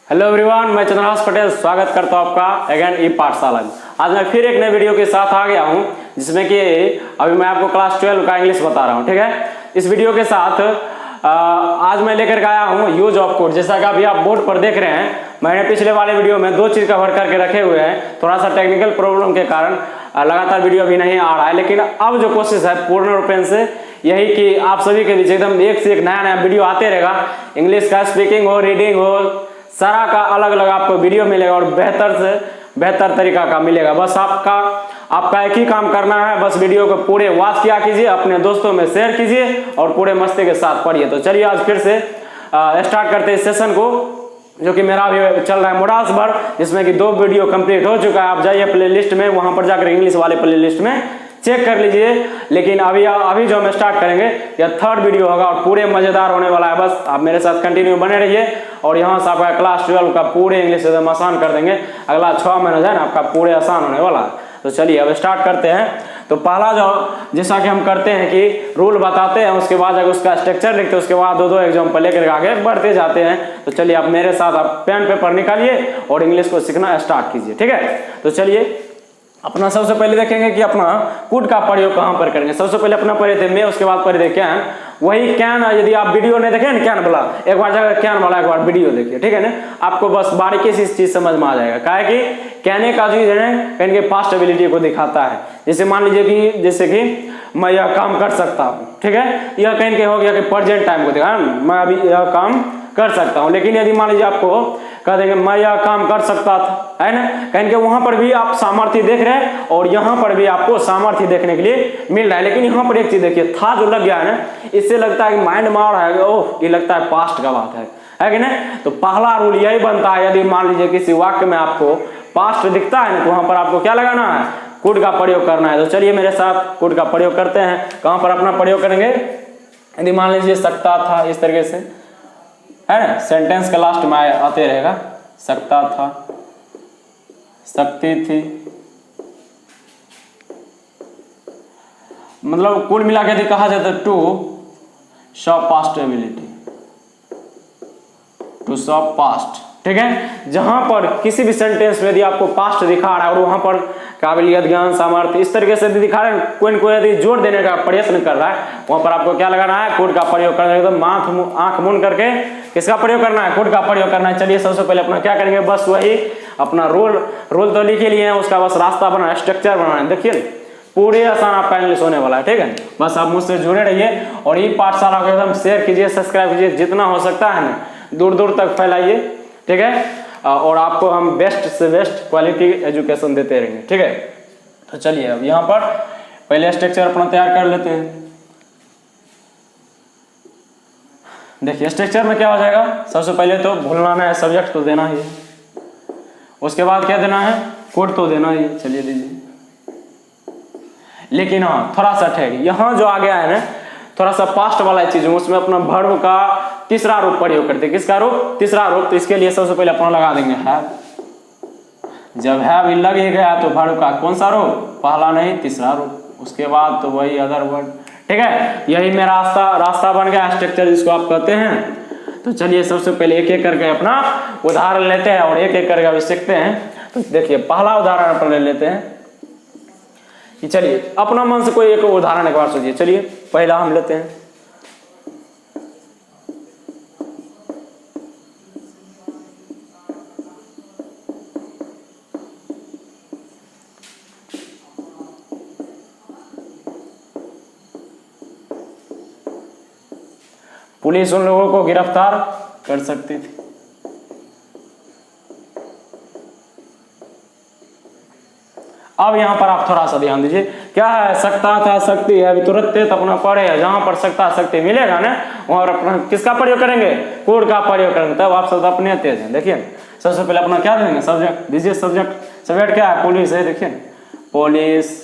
Hello everyone, मैं चंद्रहास पटेल स्वागत करता हूं आपका अगेन ई पाठशाला में। आज मैं फिर एक नए वीडियो के साथ आ गया हूं जिसमें कि अभी मैं आपको क्लास 12 का इंग्लिश बता रहा हूं। ठीक है, इस वीडियो के साथ आज मैं लेकर के आया हूं यूज ऑफ कोड। जैसा कि अभी आप बोर्ड पर देख रहे हैं, मैंने पिछले वाले वीडियो में दो चीज कवर करके रखे हुए हैं। थोड़ा सा टेक्निकल प्रॉब्लम के कारण लगातार वीडियो अभी नहीं आ रहा है, लेकिन अब जो कोशिश है पूर्ण रूपेण से यही कि आप सभी के बीच एकदम एक से एक नया नया वीडियो आते रहेगा। इंग्लिश का स्पीकिंग हो, रीडिंग हो, सारा का अलग अलग आपको वीडियो मिलेगा और बेहतर से बेहतर तरीका का मिलेगा। बस आपका एक ही काम करना है, बस वीडियो को पूरे वॉच किया कीजिए, अपने दोस्तों में शेयर कीजिए और पूरे मस्ती के साथ पढ़िए। तो चलिए आज फिर से स्टार्ट करते हैं इस सेशन को, जो कि मेरा अभी चल रहा है मोडाल्स भर, जिसमें कि 2 वीडियो कंप्लीट हो चुका है। आप जाइए प्ले लिस्ट में, वहां पर जाकर इंग्लिश वाले प्ले लिस्ट में चेक कर लीजिए। लेकिन अभी जो हम स्टार्ट करेंगे यह 3rd वीडियो होगा और पूरे मजेदार होने वाला है। बस आप मेरे साथ कंटिन्यू बने रहिए और यहाँ से आपका क्लास 12 का पूरे इंग्लिश एकदम आसान कर देंगे। अगला 6 महीना जो है ना आपका पूरे आसान होने वाला है। तो चलिए अब स्टार्ट करते हैं। तो पहला जो जैसा कि हम करते हैं कि रूल बताते हैं, उसके बाद अगर उसका स्ट्रक्चर लिखते हैं, उसके बाद 2-2 एग्जाम्पल लेकर आगे बढ़ते जाते हैं। तो चलिए आप मेरे साथ आप पेन पेपर निकालिए और इंग्लिश को सीखना स्टार्ट कीजिए। ठीक है, तो चलिए अपना सबसे पहले देखेंगे कि अपना कुड का प्रयोग कहाँ पर करेंगे। सबसे पहले अपना पढ़े थे मैं, उसके बाद पढ़े थे कैन। वही कैन, यदि आप वीडियो नहीं देखें ना कैन वाला, एक बार जाकर कैन वाला एक बार वीडियो देखिए। ठीक है ना, आपको बस बारीकी से इस चीज समझ में आ जाएगा। क्या है कि कहने का चीज है कैन के पास्ट एबिलिटी को दिखाता है। जैसे मान लीजिए कि जैसे कि मैं यह काम कर सकता हूँ। ठीक है, यह कैन के हो गया कि प्रेजेंट टाइम को दिखा, मैं अभी यह काम कर सकता हूँ। लेकिन यदि मान लीजिए आपको कह देंगे मैं यह काम कर सकता था, है ना, कहें कि वहां पर भी आप सामर्थ्य देख रहे हैं और यहाँ पर भी आपको सामर्थ्य देखने के लिए मिल रहा है। लेकिन यहाँ पर एक चीज देखिए, था जो लग गया है ना, इससे लगता है कि माइंड मार है, ओह ये लगता है पास्ट का बात है कि नहीं। तो पहला रूल यही बनता है, यदि मान लीजिए किसी वाक्य में आपको पास्ट दिखता है ना, तो वहां पर आपको क्या लगाना है, कुड का प्रयोग करना है। तो चलिए मेरे साथ कुड का प्रयोग करते हैं। कहां पर अपना प्रयोग करेंगे, यदि मान लीजिए सकता था, इस तरीके से है ना, सेंटेंस के लास्ट में आते रहेगा सकता था, सकती थी, मतलब कुल मिला के कहा जाता है to show past ability, to show past. ठीक है, जहां पर किसी भी सेंटेंस में यदि आपको पास्ट दिखा रहा है और वहां पर काबिलियत, ज्ञान, सामर्थ्य इस तरीके से दिखा रहे हैं, कोई न कोई यदि जोड़ देने का प्रयत्न कर रहा है, वहां पर आपको क्या लगाना है, कुड का प्रयोग करना है। एकदम आंख मूंद करके किसका प्रयोग करना है, कुड का प्रयोग करना है। चलिए सबसे पहले अपना क्या करेंगे, बस वही अपना रोल तो लिखे लिए हैं, उसका बस रास्ता बनाना है, स्ट्रक्चर बनाना है। देखिए पूरे आसान आपका इंग्लिश होने वाला है। ठीक है, बस आप मुझसे जुड़े रहिए और ये पाठशाला को एकदम शेयर कीजिए, सब्सक्राइब कीजिए, जितना हो सकता है ना दूर दूर तक फैलाइए। ठीक है, और आपको हम बेस्ट से बेस्ट क्वालिटी एजुकेशन देते रहेंगे। ठीक है, तो चलिए अब यहाँ पर पहले स्ट्रक्चर अपना तैयार कर लेते हैं। देखिए स्ट्रक्चर में क्या हो जाएगा, सबसे पहले तो भूलना है, सब्जेक्ट तो देना ही है, उसके बाद क्या देना है, कोड तो देना ही है। चलिए दीजिए, लेकिन हाँ थोड़ा सा ठहरिए, यहाँ जो आ गया है ना थोड़ा सा पास्ट वाला चीज, उसमें अपना वर्ब का तीसरा रूप प्रयोग करते हैं। किसका रूप, तीसरा रूप। तो इसके लिए सबसे पहले अपना लगा देंगे हैव। जब हैव लग ही गया तो वर्ब का कौन सा रूप, पहला नहीं तीसरा रूप, उसके बाद तो वही अदर वर्ड। ठीक है, यही मेरा रास्ता बन गया, स्ट्रक्चर जिसको आप कहते हैं। तो चलिए सबसे पहले एक एक करके अपना उदाहरण लेते हैं और एक एक करके अभी सीखते हैं। तो देखिए पहला उदाहरण अपन ले लेते हैं कि चलिए अपना मन से कोई एक उदाहरण एक बार सोचिए। चलिए पहला हम लेते हैं, पुलिस उन लोगों को गिरफ्तार कर सकती थी। अब यहां पर आप थोड़ा सा ध्यान दीजिए, क्या है, सकता था, सकती है, अभी तुरंत अपना पढ़े है, जहां पर सकता शक्ति मिलेगा ना वहां अपना किसका प्रयोग करेंगे, कोड का प्रयोग करेंगे, तब आप सब अपने तेज हैं। देखिए सबसे पहले अपना क्या देंगे, सब्जेक्ट दीजिए। सब्जेक्ट क्या है, पुलिस है। देखिए पुलिस,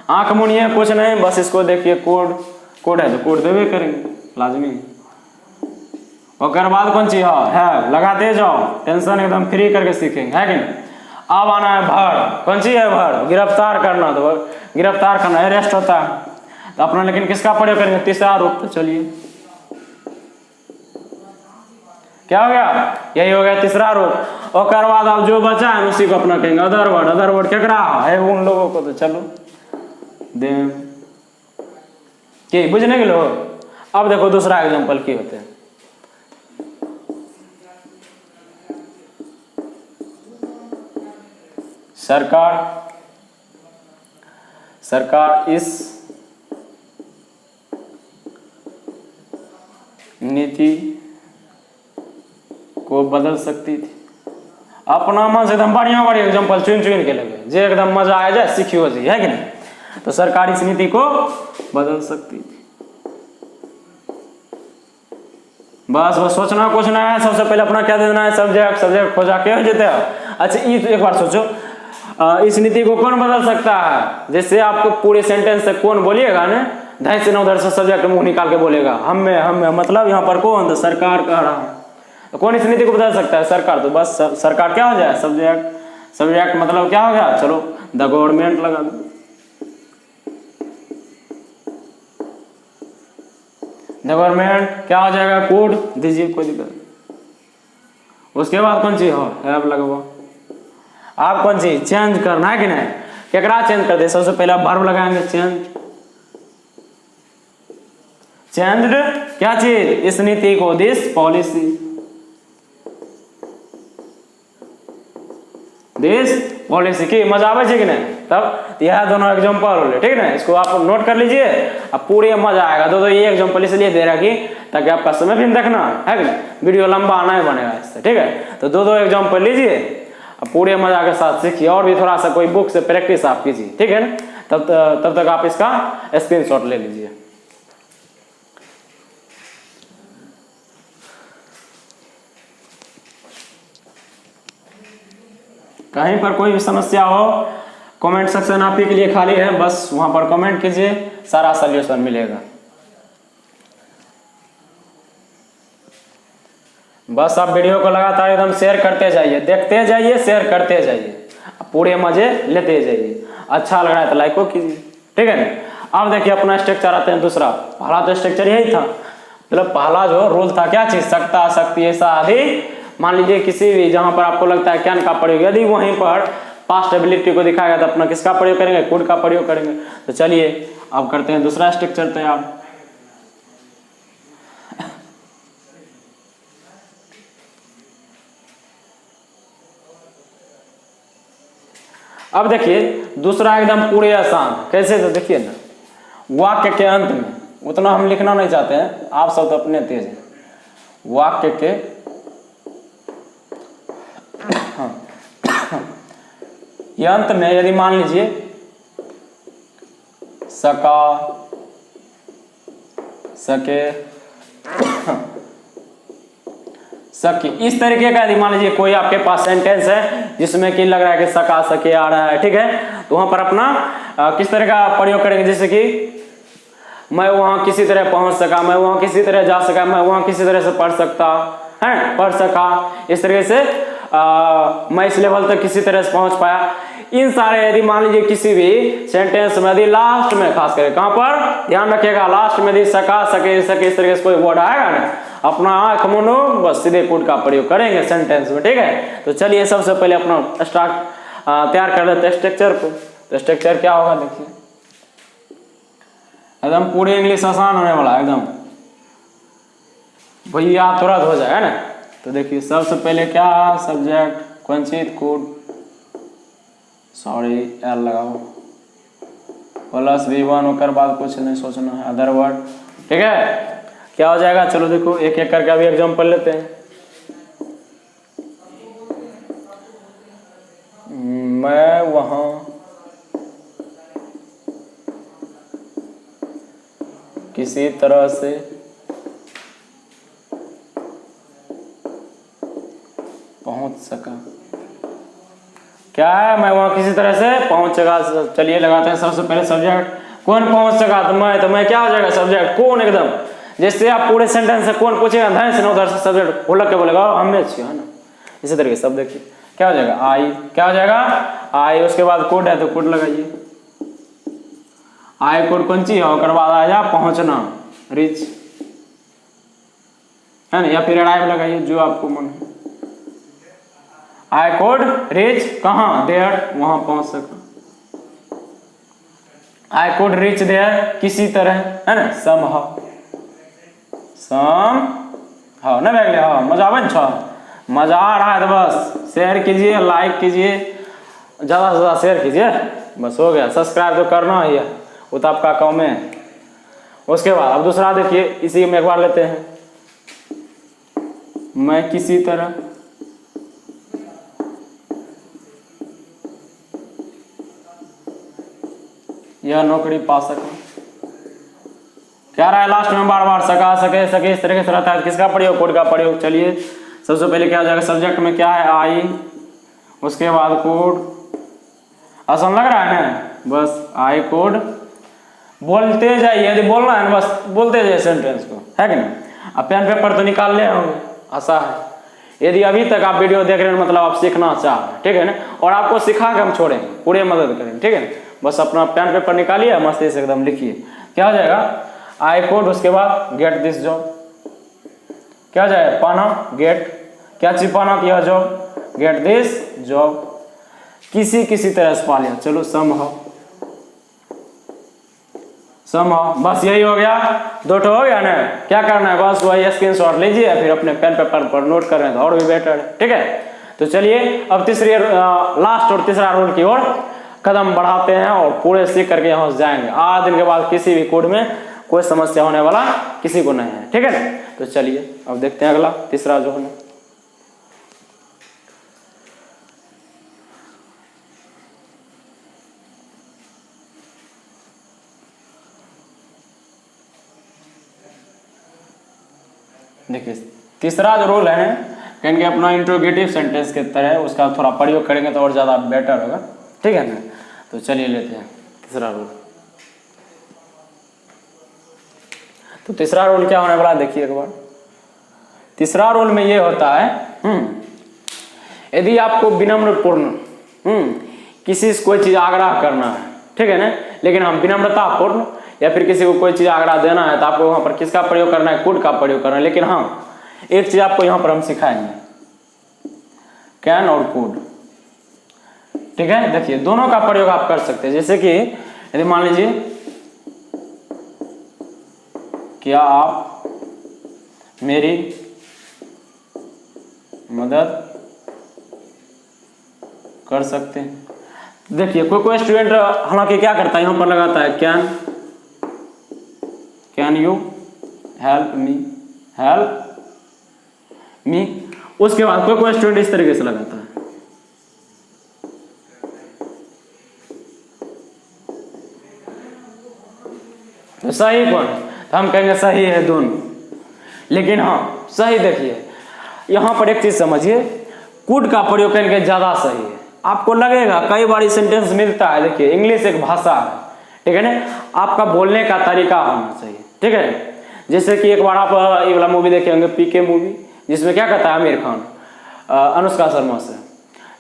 आंख मुनिए, कुछ नहीं, बस इसको देखिए, कोड है तो कोड देवे करेंगे लाजमी। और बाद कौन चीज है, लगाते जाओ, टेंशन एकदम फ्री करके सीखेंगे, है कि नहीं। अब आना है भर, कौन सी है भर, गिरफ्तार करना, तो गिरफ्तार करना अरेस्ट होता है। तो अपना लेकिन किसका प्रयोग करेंगे, तीसरा रूप। तो चलिए क्या हो गया, यही हो गया तीसरा रूप। और बाद अब जो बचा है उसी को अपना कहेंगे अदर वर्ड। अदर वर्ड क्या करा है उन लोगों को, तो चलो देम के बुझने के लोग। अब देखो दूसरा एग्जांपल की होते हैं। सरकार इस नीति को बदल सकती थी। अपना मन से एकदम बढ़िया बढ़िया एग्जाम्पल चुन चुन के लगे, जो एकदम मजा आ जाए सीखियो जी, है कि नहीं। तो सरकार इस नीति को बदल सकती थी। बस बस सोचना कुछ ना है, सबसे पहले अपना क्या देना है, सब्जेक्ट खोजा के देते हैं। अच्छा ये तो एक बार सोचो, इस नीति को कौन बदल सकता है, जैसे आपको पूरे सेंटेंस से कौन बोलिएगा ना, ढाई से 9 उधर से सब्जेक्ट मुंह निकाल के बोलेगा हमें मतलब यहाँ पर कौन, तो सरकार कह रहा है। तो कौन इस नीति को बदल सकता है, सरकार। तो बस सरकार क्या हो जाए, सब्जेक्ट मतलब क्या हो गया, चलो द गवर्नमेंट लगा दो। द गवर्नमेंट क्या हो जाएगा, कोड दीजिए, कोई दिक्कत। उसके बाद कौन चीज हो, हैव लगवाओ। आप कौन चीज चेंज करना है कि नहीं, केकरा चेंज कर दे, सबसे पहले आप वर्ब लगाएंगे चेंज्ड क्या चीज, इस नीति को, दिस पॉलिसी की। मजा आवे कि नहीं। तब यह दोनों एग्जांपल होले, ठीक है ना, इसको आप नोट कर लीजिए। अब पूरे मजा आएगा। तो ये एग्जांपल इसलिए दे रहा कि ताकि आपका समय भी देखना है कि नहीं, वीडियो लंबा नहीं बनेगा इससे, ठीक है। तो दो एग्जांपल लीजिए, अब पूरे मजा के साथ सीखिए, और भी थोड़ा सा कोई बुक से प्रैक्टिस आप कीजिए, ठीक है ना। तब तक आप इसका स्क्रीनशॉट ले लीजिए। कहीं पर कोई भी समस्या हो, कमेंट सेक्शन आप ही के लिए खाली है, बस वहां पर कमेंट कीजिए, सारा सॉल्यूशन मिलेगा। बस आप वीडियो को लगातार एकदम शेयर करते जाइए, देखते जाइए, शेयर करते जाइए, पूरे मजे लेते जाइए। अच्छा लग रहा है तो लाइक को कीजिए, ठीक है ना। अब देखिए अपना स्ट्रक्चर आते हैं दूसरा। पहला तो स्ट्रक्चर यही था, मतलब पहला जो रूल था क्या चीज, सकता, शक्ति, ऐसा आदि। मान लीजिए किसी भी जहां पर आपको लगता है कैन का प्रयोग, यदि वहीं पर पास्ट एबिलिटी को दिखाएगा तो अपना किसका प्रयोग करेंगे, कुड का प्रयोग करेंगे। तो चलिए अब करते हैं दूसरा स्ट्रक्चर तैयार। अब देखिए दूसरा एकदम पूरे आसान, कैसे, तो देखिए ना, वाक्य के अंत में, उतना हम लिखना नहीं चाहते हैं, आप सब तो अपने तेज हैं। वाक्य के अंत में यदि मान लीजिए सका, सके, सके, इस तरीके का यदि मान लीजिए कोई आपके पास सेंटेंस है जिसमें कि लग रहा है कि सका, सके आ रहा है, ठीक है। तो वहां पर अपना किस तरह का प्रयोग करेंगे, जैसे कि मैं वहां किसी तरह पहुंच सका, मैं वहां किसी तरह जा सका, मैं वहां किसी तरह से पढ़ सकता है, पढ़ सका, इस तरीके से मैं इस लेवल तक किसी तरह से पहुंच पाया। इन सारे यदि मान लीजिए किसी भी सेंटेंस में यदि लास्ट में, खास करके कहां पर ध्यान रखिएगा, लास्ट में यदि सका, सके, सके, इस तरीके से कोई वर्ड आएगा ना, अपना आंख मुनो, बस सीधे कोड का प्रयोग करेंगे सेंटेंस में, ठीक है। तो चलिए सबसे पहले अपना स्टार्ट तैयार कर लेते हैं स्ट्रक्चर को। तो स्ट्रक्चर क्या होगा देखिए, एकदम पूरे इंग्लिश आसान होने वाला, एकदम भैया तुरंत हो जाएगा ना। तो देखिए सबसे पहले क्या, सब्जेक्ट, वंचित, कोड, सॉरी एल लगाओ, प्लस V1, उसके बाद कुछ नहीं सोचना है, अदर वर्ड, ठीक है। क्या हो जाएगा, चलो देखो एक एक करके अभी एग्जांपल लेते हैं। मैं वहां किसी तरह से पहुंच सका, क्या है, मैं वहां किसी तरह से पहुंच सका। चलिए लगाते हैं सबसे पहले सब्जेक्ट, कौन पहुंच सका, तो मैं क्या हो जाएगा, सब्जेक्ट, कौन, एकदम जैसे आप पूरे सेंटेंस से कौन पूछेगा, धन से उधर से सब्जेक्ट खोल के बोलेगा हमने अच्छी है ना, इसी तरीके से। सब देखिए क्या हो जाएगा, आई, क्या हो जाएगा, आई। उसके बाद कोड है तो कोड लगाइए, आई कोड कौन सी है, उसके बाद आ जा पहुंचना, रिच, है ना, या फिर अराइव लगाइए जो आपको मन है। आई कुड रीच कहाँ, देयर, वहां पहुंच सका। आई कुड रीच देयर किसी तरह, है ना, समहाउ, समहाउ ना बैग हाँ, मजा आवे न, मजा आ रहा है तो बस शेयर कीजिए, लाइक कीजिए, ज़्यादा से ज़्यादा शेयर कीजिए, बस हो गया। सब्सक्राइब तो करना ही है, वो तो आपका काम है। उसके बाद अब दूसरा देखिए, इसी में एक बार लेते हैं, मैं किसी तरह, यह नौकरी पा सका। क्या रहा है लास्ट में, बार बार सका, सके, सके, इस तरीके से रहता है। किसका प्रयोग, कोड का प्रयोग। चलिए सबसे पहले क्या हो जाएगा, सब्जेक्ट में क्या है, आई, उसके बाद कोड। आसान लग रहा है ना, बस आई कोड, बोलते जाइए, यदि बोलना है ना बस बोलते जाइए सेंटेंस को, है कि नहीं। अब पेन पेपर तो निकाल ले होंगे, आशा है। यदि अभी तक आप वीडियो देख रहे हैं मतलब आप सीखना चाह रहे हैं, ठीक है ना, और आपको सिखा के हम छोड़ेंगे, पूरे मदद करेंगे, ठीक है ना। बस अपना पेन पेपर निकालिए, मस्ती से एकदम लिखिए। क्या हो जाएगा, आई कोड, उसके बाद गेट दिस जॉब, क्या हो जाएगा, पाना, गेट, क्या चीज पाना, यह जॉब, गेट दिस जॉब, किसी किसी तरह से पा लिया। चलो समहाउ, समहाउ, बस यही हो गया, दो ठो हो गया ना। क्या करना है, बस वही स्क्रीनशॉट लीजिए, फिर अपने पेन पेपर पर नोट कर रहे हैं तो और भी बेटर है, ठीक है। तो चलिए अब तीसरी लास्ट और तीसरा रूल की ओर कदम बढ़ाते हैं और पूरे सीख करके यहाँ से जाएंगे। 8 दिन के बाद किसी भी कोड में कोई समस्या होने वाला किसी को नहीं है, ठीक है ना। तो चलिए अब देखते हैं अगला तीसरा जो है, देखिए तीसरा जो रूल है कहेंगे अपना इंट्रोगेटिव सेंटेंस के तरह, उसका थोड़ा प्रयोग करेंगे तो और ज़्यादा बेटर होगा, ठीक है ना। तो चलिए लेते हैं तीसरा रूल। तो तीसरा रूल क्या होने वाला देखिए एक बार। तीसरा रूल में ये होता है, यदि आपको विनम्रपूर्ण किसी से कोई चीज़ आग्रह करना है, ठीक है ना, लेकिन हम विनम्रतापूर्ण या फिर किसी को कोई चीज़ आग्रह देना है तो आपको वहाँ पर किसका प्रयोग करना है, कुड का प्रयोग करना है। लेकिन हाँ एक चीज़ आपको यहाँ पर हम सिखाएंगे, कैन और कुड, ठीक है। देखिए दोनों का प्रयोग आप कर सकते हैं। जैसे कि यदि मान लीजिए, क्या आप मेरी मदद कर सकते हैं। देखिए कोई स्टूडेंट हालांकि क्या करता है, यहाँ पर लगाता है कैन यू हेल्प मी, उसके बाद कोई स्टूडेंट इस तरीके से लगाता है, तो सही कौन, तो हम कहेंगे सही है दोनों। लेकिन हाँ सही देखिए यहाँ पर एक चीज समझिए, कुड का प्रयोग करेंगे ज्यादा सही है। आपको लगेगा कई बार सेंटेंस मिलता है, देखिए इंग्लिश एक भाषा है, ठीक है ना, आपका बोलने का तरीका होना चाहिए, ठीक है। जैसे कि एक बार आप ये वाला मूवी देखे होंगे, पीके मूवी, जिसमें क्या कहता है आमिर खान अनुष्का शर्मा से।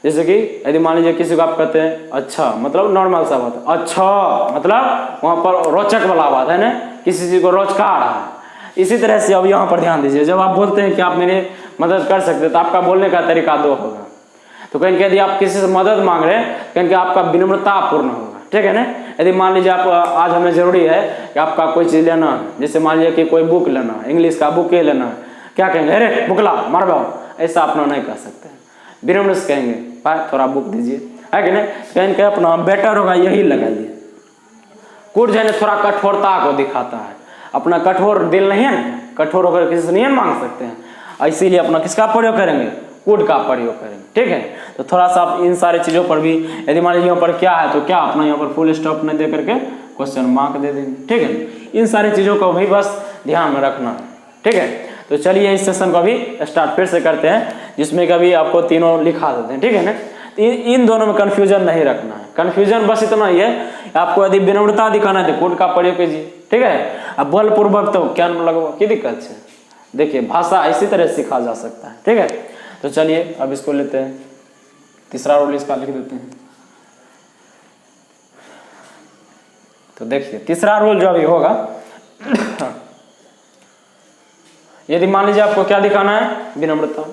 जैसे कि यदि मान लीजिए किसी को आप कहते हैं अच्छा, मतलब नॉर्मल सा बात है, अच्छा मतलब वहाँ पर रोचक वाला बात है ना, किसी चीज को रोचका रहा है। इसी तरह से अब यहाँ पर ध्यान दीजिए, जब आप बोलते हैं कि आप मेरी मदद कर सकते हैं तो आपका बोलने का तरीका दो होगा। तो कहेंगे यदि आप किसी से मदद मांग रहे हैं कहेंगे आपका विनम्रतापूर्ण होगा, ठीक है ना। यदि मान लीजिए आप आज हमें जरूरी है कि आपका कोई चीज़ लेना है, जैसे मान लीजिए कि कोई बुक लेना है, इंग्लिश का बुक लेना है, क्या कहेंगे, अरे बुक ला मारवाओ, ऐसा अपना नहीं कर सकते हैं। विनम्र से कहेंगे भाई थोड़ा बुक दीजिए, है कि नहीं, कहेंगे अपना बेटर होगा यही लगाइए। कुड जो है थोड़ा कठोरता को दिखाता है, अपना कठोर दिल नहीं है ना, कठोर होकर किसी से नहीं मांग सकते हैं, इसीलिए अपना किसका प्रयोग करेंगे, कुड का प्रयोग करेंगे, ठीक है। तो थोड़ा सा आप इन सारी चीज़ों पर भी, यदि मान लीजिए यहाँ पर क्या है तो क्या अपना यहाँ पर फुल स्टॉप नहीं दे करके क्वेश्चन मार्क दे देंगे, ठीक है। इन सारी चीज़ों को भी बस ध्यान में रखना है, ठीक है। तो चलिए इस सेशन को भी स्टार्ट फिर से करते हैं, जिसमें कभी आपको तीनों लिखा देते हैं, ठीक है ना। इन दोनों में कंफ्यूजन नहीं रखना है, कंफ्यूजन बस इतना ही है, आपको यदि विनम्रता दिखाना है तो कोड का प्रयोग कीजिए, ठीक है। अब बलपूर्वक तो क्या लगवा की दिक्कत है, देखिए भाषा इसी तरह सीखा जा सकता है, ठीक है। तो चलिए अब इसको लेते हैं, तीसरा रूल इसका लिख देते हैं। तो देखिए तीसरा रूल जो अभी होगा यदि मान लीजिए आपको क्या दिखाना है, विनम्रता।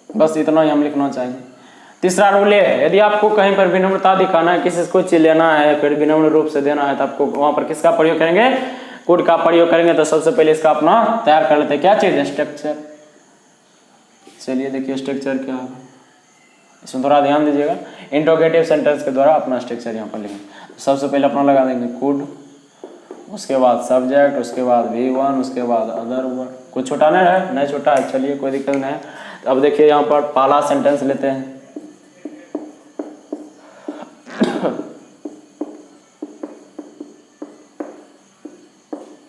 बस इतना ही हम लिखना चाहिए। तीसरा रूल ये है, यदि आपको कहीं पर विनम्रता दिखाना है, किसी से कोई चीज लेना है, फिर विनम्र रूप से देना है, तो आपको वहां पर किसका प्रयोग करेंगे, कोड का प्रयोग करेंगे। तो सबसे पहले इसका अपना तैयार कर लेते हैं, क्या चीज है, स्ट्रक्चर। चलिए देखिए स्ट्रक्चर क्या है, इसमें थोड़ा ध्यान दीजिएगा। इंट्रोगेटिव सेंटेंस के द्वारा अपना स्ट्रक्चर यहाँ पर लिखेंगे। तो सबसे पहले अपना लगा देंगे कोड, उसके बाद सब्जेक्ट, उसके बाद V1, उसके बाद अदर वर्ड। कुछ छोटा नहीं है, नहीं छोटा है, चलिए कोई दिक्कत नहीं है। तो अब देखिए यहाँ पर पहला सेंटेंस लेते हैं।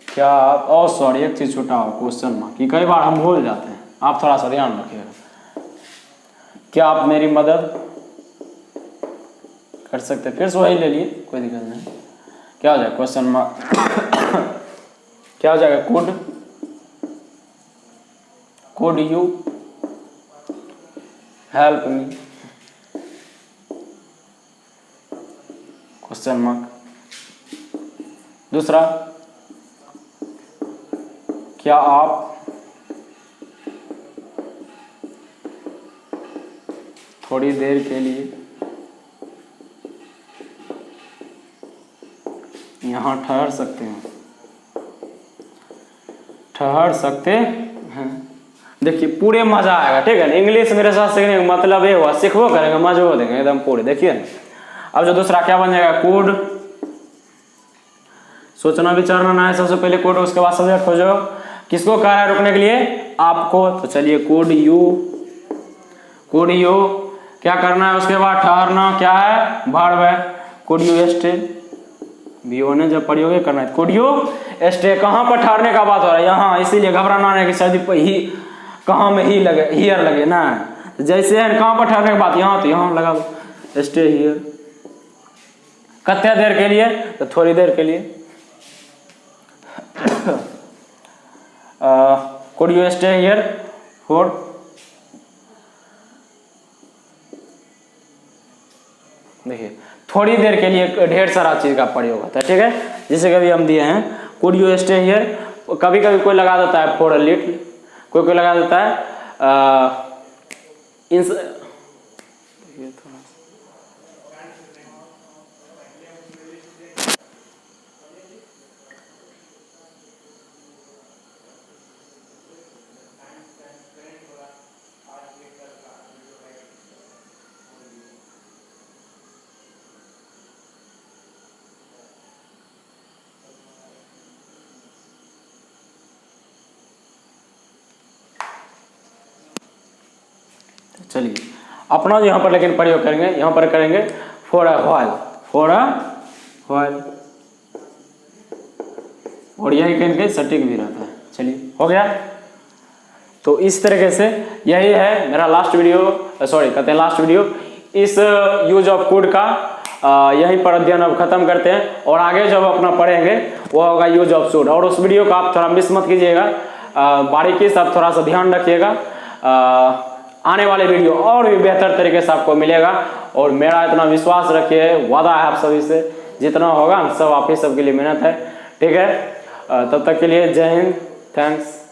क्या आप, और सॉरी एक चीज छोटा हो, क्वेश्चन मार्क, कि कई बार हम भूल जाते हैं, आप थोड़ा सा ध्यान रखिएगा। क्या आप मेरी मदद कर सकते हैं, फिर से वही ले लिए, कोई दिक्कत नहीं। क्या हो जाएगा, क्वेश्चन मार्क। क्या हो जाएगा, could you help me, question mark. दूसरा, क्या आप थोड़ी देर के लिए यहाँ ठहर सकते हैं, ठहर सकते हैं। देखिए पूरे मजा आएगा, ठीक है ना। इंग्लिश मेरे साथ सीखने का मतलब ये हुआ, सीखबो करेंगे, मजा हो देंगे एकदम पूरे, देखिए ना। अब जो दूसरा क्या बन जाएगा, कोड। सोचना विचारना ना है, सबसे पहले कोड, उसके बाद सब्जेक्ट खोजो। किसको कह रहा है रुकने के लिए, आपको। तो चलिए कोड यू क्या करना है, उसके बाद ठहरना क्या है, वर्ब है। कोड यू स्टे, वीओ ने जब प्रयोग करना है, कोड यू स्टे। कहाँ पर ठहरने का बात हो रहा है, यहाँ, इसीलिए घबराना नहीं कि शायद ही कहाँ में ही लगे, हियर लगे ना। जैसे है कहाँ पर ठहरने की बात, यहाँ, तो यहाँ लगा दो, स्टे हियर। कितने देर के लिए, तो थोड़ी देर के लिए। could you stay here for, देखिए थोड़ी देर के लिए ढेर सारा चीज का प्रयोग होता है, ठीक है। जैसे कभी हम दिए हैं could you stay here, कभी कभी कोई लगा देता है for a little, कोई लगा देता है चलिए अपना यहाँ पर लेकिन प्रयोग करेंगे, यहाँ पर करेंगे फॉर अ व्हाइल, और यही कहेंगे सटीक भी रहता है। चलिए हो गया। तो इस तरीके से यही है मेरा लास्ट वीडियो, सॉरी कहते हैं लास्ट वीडियो, इस यूज ऑफ कोड का यहीं पर अध्ययन अब खत्म करते हैं। और आगे जब अपना पढ़ेंगे वो होगा यूज ऑफ शुड। और उस वीडियो को आप थोड़ा मिस मत कीजिएगा, बारीकी से आप थोड़ा सा ध्यान रखिएगा। आने वाले वीडियो और भी बेहतर तरीके से आपको मिलेगा। और मेरा इतना विश्वास रखिए, वादा है आप सभी से, जितना होगा सब आप ही सबके लिए मेहनत है, ठीक है। तब तक के लिए जय हिंद, थैंक्स।